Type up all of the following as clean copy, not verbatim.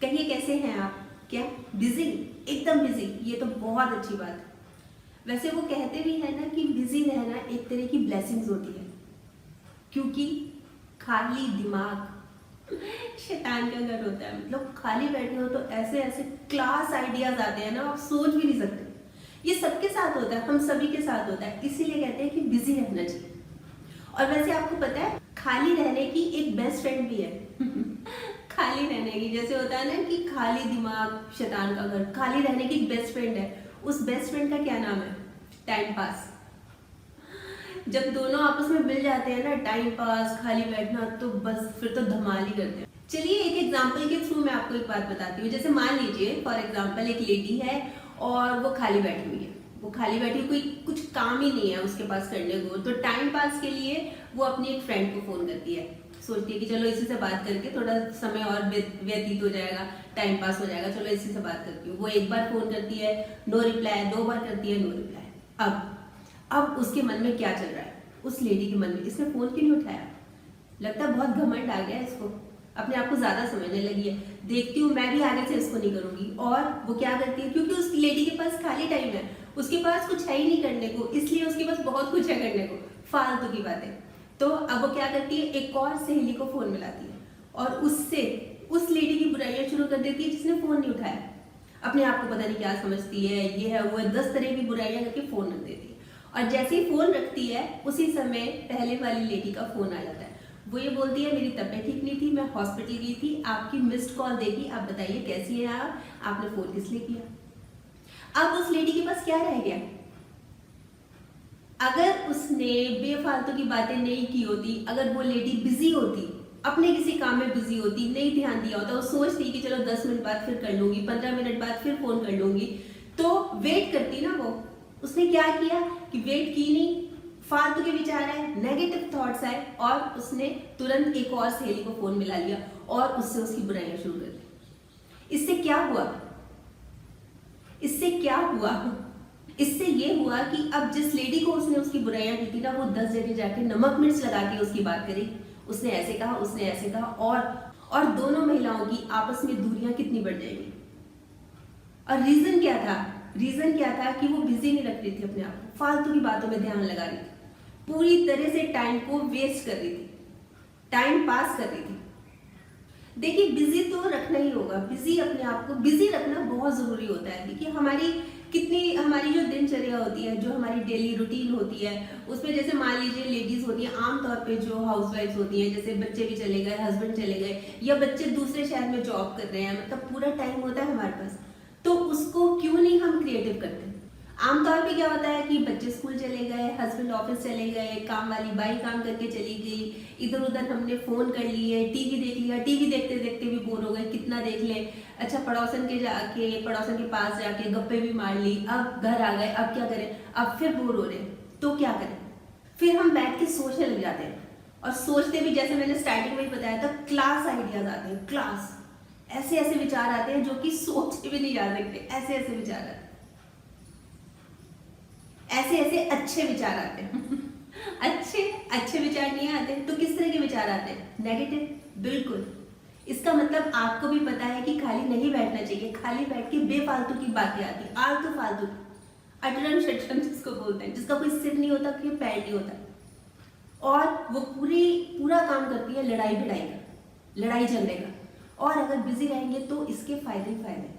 कहिए कैसे हैं आप? क्या बिजी? एकदम बिजी? ये तो बहुत अच्छी बात है। वैसे वो कहते भी है ना कि बिजी रहना एक तरह की ब्लेसिंग्स होती है, क्योंकि खाली दिमाग शैतान का घर होता है। मतलब खाली बैठे हो तो ऐसे ऐसे क्लास आइडियाज आते हैं ना, आप सोच भी नहीं सकते। ये सबके साथ होता है, हम सभी के साथ होता है, इसीलिए कहते हैं कि बिजी रहना चाहिए। और वैसे आपको पता है, खाली रहने की एक बेस्ट फ्रेंड भी है खाली रहने की, जैसे होता है ना कि खाली दिमाग शैतान का घर, खाली रहने की एक बेस्ट फ्रेंड है। उस बेस्ट फ्रेंड का क्या नाम है? Time pass. जब दोनों आपस में मिल जाते हैं ना, टाइम पास खाली बैठना, तो बस फिर तो धमाल ही करते हैं। चलिए एक एग्जांपल के थ्रू मैं आपको एक बात बताती हूँ। जैसे मान लीजिए फॉर एग्जांपल एक लेडी है और वो खाली बैठी हुई है। वो खाली बैठी हुई, कोई कुछ काम ही नहीं है उसके पास करने को, तो टाइम पास के लिए वो अपनी एक फ्रेंड को फोन करती है। सोचती है कि चलो इसी से बात करके थोड़ा समय और व्यतीत हो जाएगा, टाइम पास हो जाएगा, चलो इसी से बात करती हूँ। वो एक बार फोन करती है, नो रिप्लाई, 2 बार करती है, नो रिप्लाई। अब उसके मन में क्या चल रहा है? उस लेडी के मन में, इसने फोन क्यों नहीं उठाया? लगता है बहुत घमंड आ गया इसको, अपने आप को ज्यादा समझने लगी है। देखती हूँ मैं भी आगे से इसको नहीं करूंगी। और वो क्या करती है, क्योंकि उस लेडी के पास खाली टाइम है, उसके पास कुछ है ही नहीं करने को, इसलिए उसके पास बहुत कुछ है करने को, फालतू की बातें। तो अब वो क्या करती है, एक और सहेली को फोन मिलाती है और उससे उस लेडी की बुराइयां शुरू कर देती है जिसने फोन नहीं उठाया। अपने आप को पता नहीं क्या समझती है, ये है वो है, 10 तरह की बुराइयां करके फोन रख देती है। और जैसे ही फोन रखती है उसी समय पहले वाली लेडी का फोन आ जाता है। वो ये बोलती है मेरी तबीयत ठीक नहीं थी, मैं हॉस्पिटल गई थी, आपकी मिस्ड कॉल देखी, आप बताइए कैसी है आप, आपने फोन किस लिए किया? अब उस लेडी के पास क्या रह गया? अगर उसने बेफालतू की बातें नहीं की होती, अगर वो लेडी बिजी होती, अपने किसी काम में बिजी होती, नहीं ध्यान दिया होता, वो सोचती कि चलो 10 मिनट बाद फिर कर लूंगी, 15 मिनट बाद फिर फोन कर लूंगी, तो वेट करती ना वो। उसने क्या किया कि वेट की नहीं, फालतू के विचार आए, नेगेटिव थॉट्स आए और उसने तुरंत एक और सहेली को फोन मिला लिया और उससे उसकी बुराइयां शुरू कर दी। इससे क्या हुआ? इससे क्या हुआ? इससे ये हुआ कि अब जिस लेडी को उसने उसकी बुराइयां की थी ना, वो 10 जगह जाके नमक मिर्च लगा के उसकी बात करी। उसने ऐसे कहा, उसने ऐसे कहा, और दोनों महिलाओं की आपस में दूरियां कितनी बढ़ जाएंगी। और रीजन क्या था? रीजन क्या था कि वो बिजी नहीं रख रही थी अपने आप को, फालतू की बातों में ध्यान लगा रही थी, पूरी तरह से टाइम को वेस्ट कर रही थी, टाइम पास कर रही थी। देखिए बिजी तो रखना ही होगा, बिजी अपने आप को बिजी रखना बहुत जरूरी होता है। देखिए हमारी जो दिनचर्या होती है, जो हमारी डेली रूटीन होती है, उसमें जैसे मान लीजिए लेडीज होती है, आमतौर पे जो हाउसवाइफ्स होती हैं, जैसे बच्चे भी चले गए, हस्बैंड चले गए या बच्चे दूसरे शहर में जॉब कर रहे हैं, मतलब पूरा टाइम होता है हमारे पास, तो उसको क्यों नहीं हम क्रिएटिव करते? आमतौर पे क्या होता है कि बच्चे स्कूल चले गए, हस्बैंड ऑफिस चले गए, काम वाली बाई काम करके चली गई, इधर उधर हमने फोन कर लिए, टीवी देख लिया, टीवी देखते देखते भी बोर हो गए, कितना देख ले, अच्छा पड़ोसन के पास जाके गप्पे भी मार ली, अब घर आ गए, अब क्या करें, अब फिर बोर हो रहे, तो क्या करें? फिर हम बैठ के सोचने लग जाते हैं। और सोचते भी, जैसे मैंने स्टार्टिंग में ही बताया था, क्लास आइडियाज आते हैं, क्लास ऐसे ऐसे विचार आते हैं जो कि सोचे भी नहीं जा सकते, ऐसे ऐसे विचार आते हैं, ऐसे ऐसे अच्छे विचार आते हैं अच्छे विचार नहीं आते तो किस तरह के विचार आते हैं? नेगेटिव। बिल्कुल। इसका मतलब आपको भी पता है कि खाली नहीं बैठना चाहिए, खाली बैठ के बेफालतू की बातें आती, आलतू फालतू, अटरम शटरम जिसको बोलते हैं, जिसका कोई सिर नहीं होता, कोई पैर नहीं होता, और वो पूरा काम करती है लड़ाई भिड़ाई का, लड़ाई झगड़े का। और अगर बिजी रहेंगे तो इसके फायदे ही फायदे।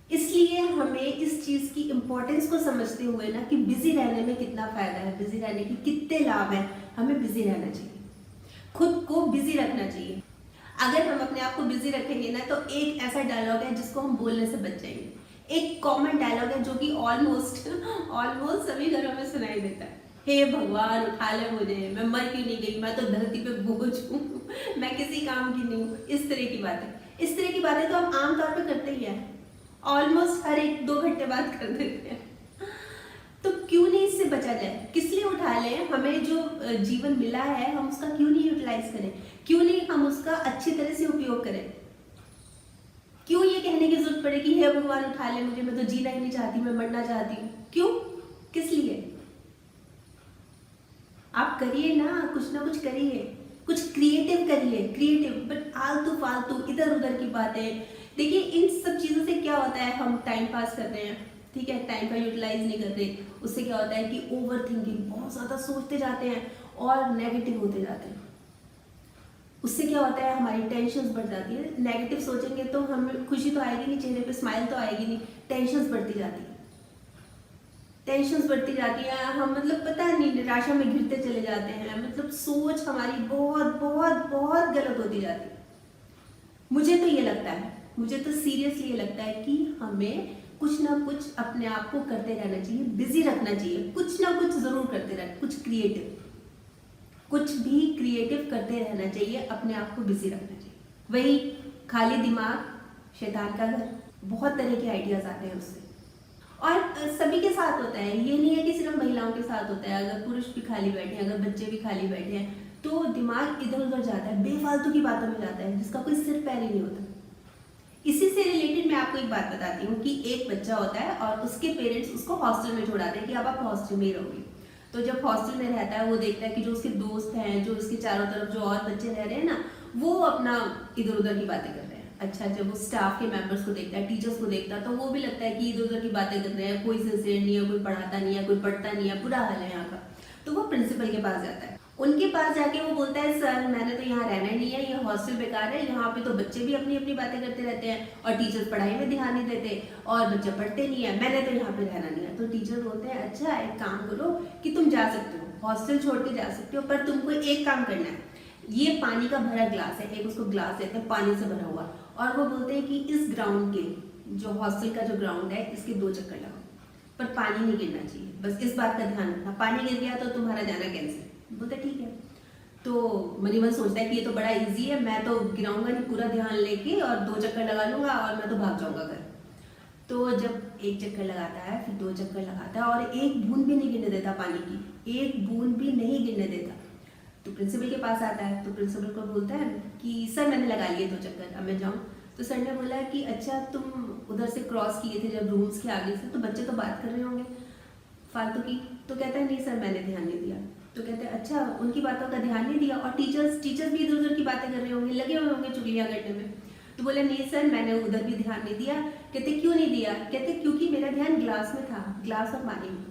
इसलिए हमें इस चीज की इंपॉर्टेंस को समझते हुए ना कि बिजी रहने में कितना फायदा है, बिजी रहने की कितने लाभ है, हमें बिजी रहना चाहिए, खुद को बिजी रखना चाहिए। अगर हम अपने आप को बिजी रखेंगे ना, तो एक ऐसा डायलॉग है जिसको हम बोलने से बच जाएंगे। एक कॉमन डायलॉग है जो कि ऑलमोस्ट सभी घरों में सुनाई देता है, हे भगवान उठा ले मुझे, मैं मर क्यों नहीं गई, मैं तो धरती पे बोझ हूँ मैं किसी काम की नहीं हूँ। इस तरह की बातें तो हम आमतौर पर करते ही हैं, ऑलमोस्ट हर 1-2 घंटे बाद कर देते हैं। तो क्यों नहीं इससे बचा जाए? किस लिए उठा लें? हमें जो जीवन मिला है हम उसका क्यों नहीं यूटिलाइज करें? क्यों नहीं हम उसका अच्छी तरह से उपयोग करें? क्यों ये कहने की जरूरत पड़े कि हे भगवान उठा ले मुझे, मैं तो जीना ही नहीं चाहती, मैं मरना चाहती हूँ? क्यों? किस लिए? आप करिए ना कुछ करिए, कुछ क्रिएटिव करिए, क्रिएटिव, बट आलतू फालतू इधर उधर की बातें। देखिए इन सब चीज़ों से क्या होता है, हम टाइम पास कर रहे हैं, ठीक है, टाइम का यूटिलाइज नहीं कर रहे। उससे क्या होता है कि ओवर थिंकिंग, बहुत ज़्यादा सोचते जाते हैं और नेगेटिव होते जाते हैं। उससे क्या होता है, हमारी टेंशन बढ़ जाती है। नेगेटिव सोचेंगे तो हमें खुशी तो आएगी नहीं, चेहरे पे स्माइल तो आएगी नहीं, टेंशन बढ़ती जाती है, टेंशन बढ़ती जाती है। हम मतलब पता नहीं निराशा में घिरते चले जाते हैं, मतलब सोच हमारी बहुत बहुत बहुत गलत होती जाती है। मुझे तो ये लगता है, मुझे तो सीरियसली ये लगता है कि हमें कुछ ना कुछ अपने आप को करते रहना चाहिए, बिजी रखना चाहिए, कुछ ना कुछ जरूर करते रहना, कुछ क्रिएटिव, कुछ भी क्रिएटिव करते रहना चाहिए, अपने आप को बिजी रखना चाहिए। वही खाली दिमाग शैतान का घर, बहुत तरह के आइडियाज आते हैं उससे, और सभी के साथ होता है, ये नहीं है कि सिर्फ महिलाओं के साथ होता है। अगर पुरुष भी खाली बैठे हैं, अगर बच्चे भी खाली बैठे हैं, तो दिमाग इधर उधर जाता है, बेफालतू की बातों में जाता है जिसका कोई सिर पैर ही नहीं होता। इसी से रिलेटेड मैं आपको एक बात बताती हूँ कि एक बच्चा होता है और उसके पेरेंट्स उसको हॉस्टल में छोड़ाते हैं कि अब आप हॉस्टल में ही रहोगे। तो जब हॉस्टल में रहता है, वो देखता है कि जो उसके दोस्त हैं, जो उसके चारों तरफ जो और बच्चे रह रहे हैं ना, वो अपना इधर उधर की बातें कर रहे हैं। अच्छा, जब वो स्टाफ के मेंबर्स को देखता है, टीचर्स को देखता है, तो वो भी लगता है कि इधर उधर की बातें कर रहे हैं, कोई सिंसियर नहीं है, कोई पढ़ाता नहीं है, कोई पढ़ता नहीं है, बुरा हाल है यहाँ का। तो वो प्रिंसिपल के पास जाता है, उनके पास जाके वो बोलता है, सर मैंने तो यहाँ रहना ही नहीं है, ये हॉस्टल बेकार है, यहाँ पे तो बच्चे भी अपनी अपनी बातें करते रहते हैं और टीचर्स पढ़ाई में ध्यान नहीं देते और बच्चे पढ़ते नहीं है, मैंने तो यहाँ पे रहना नहीं है। तो टीचर बोलते हैं, अच्छा एक काम करो कि तुम जा सकते हो, हॉस्टल छोड़ के जा सकते हो, पर तुमको एक काम करना है, ये पानी का भरा ग्लास है, एक उसको ग्लास देते हैं पानी से भरा हुआ, और वो बोलते हैं कि इस ग्राउंड के, जो हॉस्टल का जो ग्राउंड है, इसके 2 चक्कर लगाओ, पर पानी नहीं गिरना चाहिए, बस इस बात का ध्यान रखना, पानी गिर गया तो तुम्हारा जाना कैंसिल। बोलते ठीक है। तो मनी मन सोचता है कि ये तो बड़ा इजी है, मैं तो गिराऊंगा नहीं, पूरा ध्यान लेके और 2 चक्कर लगा लूंगा और मैं तो भाग जाऊंगा घर। तो जब 1 चक्कर लगाता है, फिर 2 चक्कर लगाता है और एक बूंद भी नहीं गिरने देता, पानी की एक बूंद भी नहीं गिरने देता। तो प्रिंसिपल के पास आता है, तो प्रिंसिपल को बोलता है कि सर मैंने लगा लिए 2 चक्कर, अब मैं जाऊँ। तो सर ने बोला कि अच्छा तुम उधर से क्रॉस किए थे जब रूम्स के आगे से, तो बच्चे तो बात कर रहे होंगे फालतू की। तो कहता है नहीं सर मैंने ध्यान नहीं दिया। तो कहते हैं अच्छा उनकी बातों का ध्यान नहीं दिया, और टीचर्स भी इधर उधर की बातें कर रहे होंगे, लगे हुए होंगे चुगलियां करने में। तो बोले नहीं सर मैंने उधर भी ध्यान नहीं दिया। कहते क्यों नहीं दिया? कहते क्योंकि मेरा ध्यान ग्लास में था, ग्लास और पानी में,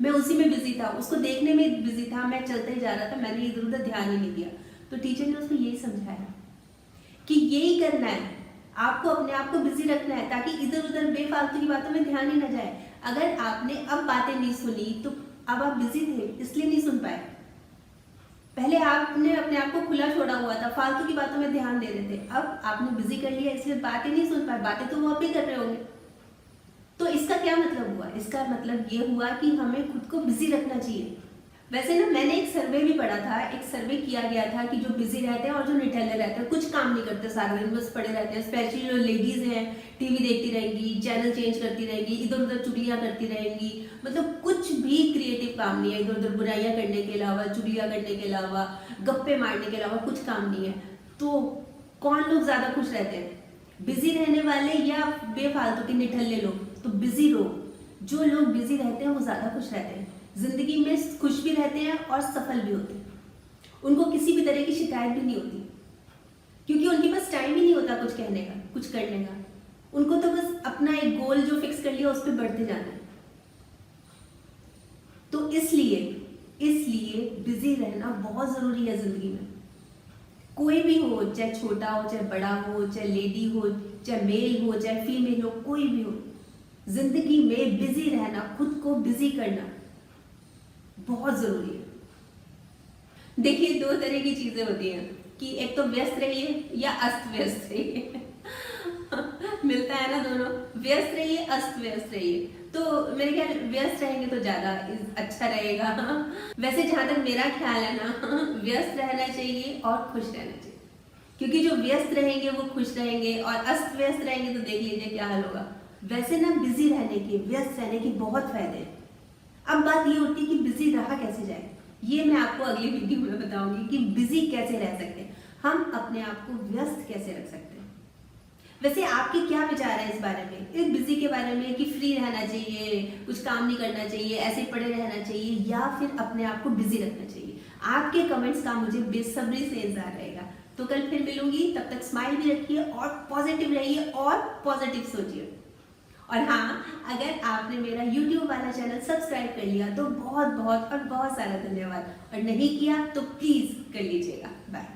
मैं उसी में बिजी था, उसको देखने में बिजी था, मैं चलते ही जा रहा था, मैंने इधर उधर ध्यान ही नहीं दिया। तो टीचर ने उसको यही समझाया कि यही करना है, आपको अपने आप को बिजी रखना है ताकि इधर उधर बेफालतू की बातों में ध्यान ही ना जाए। अगर आपने अब बातें नहीं सुनी तो अब आप बिजी थे इसलिए नहीं सुन पाए, पहले आपने अपने आप को खुला छोड़ा हुआ था, फालतू की बातों में ध्यान दे रहे थे, अब आपने बिजी कर लिया इसलिए बातें नहीं सुन पाए, बातें तो वो आप भी कर रहे होंगे। तो इसका क्या मतलब हुआ? इसका मतलब ये हुआ कि हमें खुद को बिजी रखना चाहिए। वैसे ना मैंने एक सर्वे भी पढ़ा था, एक सर्वे किया गया था कि जो बिजी रहते हैं और जो निठल्ले रहते हैं, कुछ काम नहीं करते, सारा दिन बस पड़े रहते हैं, स्पेशली जो लेडीज हैं, टीवी देखती रहेंगी, चैनल चेंज करती रहेंगी, इधर उधर चुगलियां करती रहेंगी, मतलब कुछ भी क्रिएटिव काम नहीं है, इधर उधर बुराइयां करने के अलावा, चुगलियां करने के अलावा, गप्पे मारने के अलावा कुछ काम नहीं है। तो कौन लोग ज्यादा खुश रहते हैं, बिजी रहने वाले या बेफालतू के निठल्ले लोग? तो बिजी लोग, जो लोग बिजी रहते हैं वो ज्यादा खुश रहते हैं, जिंदगी में खुश भी रहते हैं और सफल भी होते हैं, उनको किसी भी तरह की शिकायत भी नहीं होती, क्योंकि उनके पास टाइम ही नहीं होता कुछ कहने का, कुछ करने का, उनको तो बस अपना एक गोल जो फिक्स कर लिया उस पर बढ़ते जाना है। तो इसलिए बिजी रहना बहुत जरूरी है जिंदगी में। कोई भी हो, चाहे छोटा हो, चाहे बड़ा हो, चाहे लेडी हो, चाहे मेल हो, चाहे फीमेल हो, कोई भी हो, जिंदगी में बिजी रहना, खुद को बिजी करना बहुत जरूरी है। देखिए 2 तरह की चीजें होती हैं कि एक तो व्यस्त रहिए या अस्त व्यस्त रहिए मिलता है ना दोनों, व्यस्त रहिए अस्त व्यस्त रहिए। तो मेरे ख्याल व्यस्त रहेंगे तो ज्यादा अच्छा रहेगा वैसे जहां तक मेरा ख्याल है ना, व्यस्त रहना चाहिए और खुश रहना चाहिए, क्योंकि जो व्यस्त रहेंगे वो खुश रहेंगे और अस्त व्यस्त रहेंगे तो देख लीजिए क्या हाल होगा। वैसे ना बिजी रहने के, व्यस्त रहने के बहुत फायदे हैं। अब बात ये होती है कि बिजी रहा कैसे जाए, ये मैं आपको अगली वीडियो में बताऊंगी कि बिजी कैसे रह सकते हैं, हम अपने आप को व्यस्त कैसे रख सकते हैं। वैसे आपके क्या विचार है इस बारे में, इस बिजी के बारे में, कि फ्री रहना चाहिए, कुछ काम नहीं करना चाहिए, ऐसे पड़े रहना चाहिए, या फिर अपने आप को बिजी रखना चाहिए? आपके कमेंट्स का मुझे बेसब्री से इंतजार रहेगा। तो कल फिर मिलूंगी, तब तक स्माइल भी रखिए और पॉजिटिव रहिए और पॉजिटिव सोचिए। और हाँ, अगर आपने मेरा YouTube वाला चैनल सब्सक्राइब कर लिया तो बहुत बहुत और बहुत सारा धन्यवाद, और नहीं किया तो प्लीज़ कर लीजिएगा। बाय।